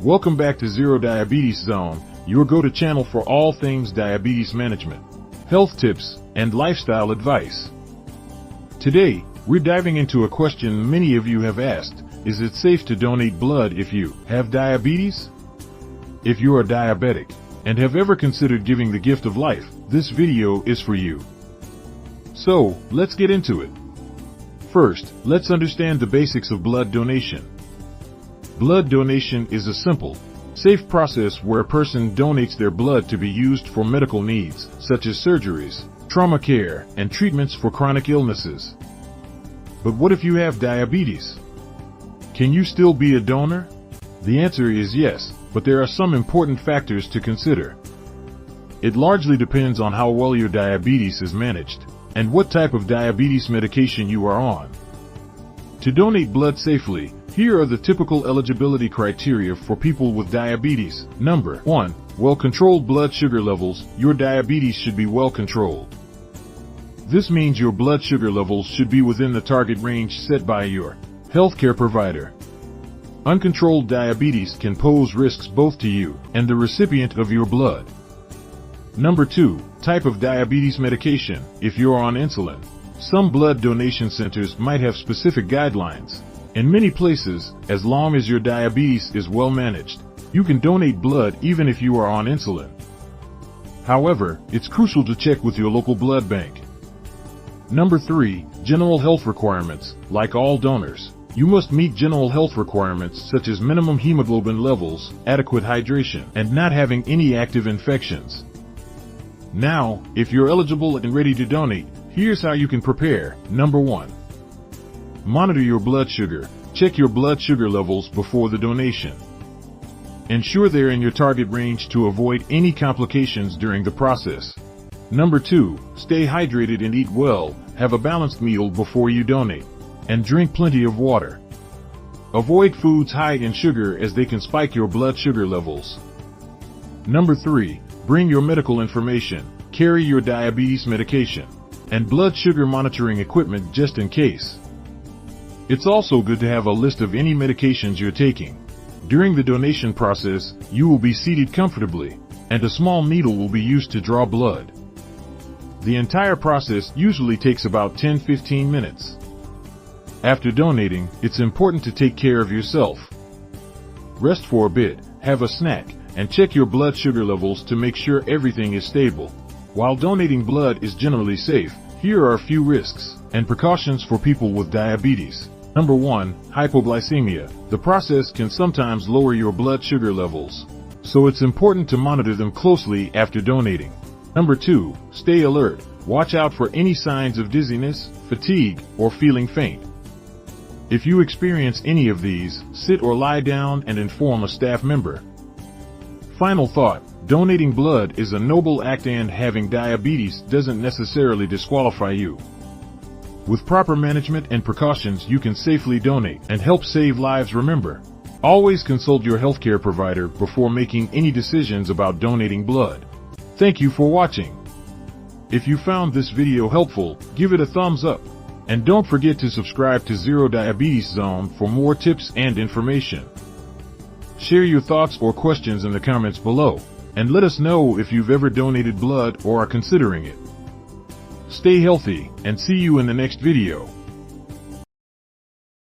Welcome back to Zero Diabetes Zone, your go-to channel for all things diabetes management, health tips, and lifestyle advice. Today, we're diving into a question many of you have asked: is it safe to donate blood if you have diabetes? If you are diabetic and have ever considered giving the gift of life, this video is for you. So, let's get into it. First, let's understand the basics of blood donation. Blood donation is a simple, safe process where a person donates their blood to be used for medical needs, such as surgeries, trauma care, and treatments for chronic illnesses. But what if you have diabetes? Can you still be a donor? The answer is yes, but there are some important factors to consider. It largely depends on how well your diabetes is managed and what type of diabetes medication you are on. To donate blood safely, here are the typical eligibility criteria for people with diabetes. Number 1. Well-controlled blood sugar levels. Your diabetes should be well controlled. This means your blood sugar levels should be within the target range set by your healthcare provider. Uncontrolled diabetes can pose risks both to you and the recipient of your blood. Number 2. Type of diabetes medication. If you're on insulin, some blood donation centers might have specific guidelines. In many places, as long as your diabetes is well managed, you can donate blood even if you are on insulin. However, it's crucial to check with your local blood bank. Number 3. General health requirements. Like all donors, you must meet general health requirements such as minimum hemoglobin levels, adequate hydration, and not having any active infections. Now, if you're eligible and ready to donate, here's how you can prepare. Number 1. Monitor your blood sugar. Check your blood sugar levels before the donation. Ensure they're in your target range to avoid any complications during the process. Number 2. Stay hydrated and eat well. Have a balanced meal before you donate. And drink plenty of water. Avoid foods high in sugar as they can spike your blood sugar levels. Number 3. Bring your medical information. Carry your diabetes medication and blood sugar monitoring equipment just in case. It's also good to have a list of any medications you're taking. During the donation process, you will be seated comfortably, and a small needle will be used to draw blood. The entire process usually takes about 10-15 minutes. After donating, it's important to take care of yourself. Rest for a bit, have a snack, and check your blood sugar levels to make sure everything is stable. While donating blood is generally safe, here are a few risks and precautions for people with diabetes. Number 1. Hypoglycemia. The process can sometimes lower your blood sugar levels, so it's important to monitor them closely after donating. Number 2. Stay alert. Watch out for any signs of dizziness, fatigue, or feeling faint. If you experience any of these, sit or lie down and inform a staff member. Final thought. Donating blood is a noble act, and having diabetes doesn't necessarily disqualify you. With proper management and precautions, you can safely donate and help save lives. Remember, always consult your healthcare provider before making any decisions about donating blood. Thank you for watching. If you found this video helpful, give it a thumbs up. And don't forget to subscribe to Zero Diabetes Zone for more tips and information. Share your thoughts or questions in the comments below, and let us know if you've ever donated blood or are considering it. Stay healthy, and see you in the next video.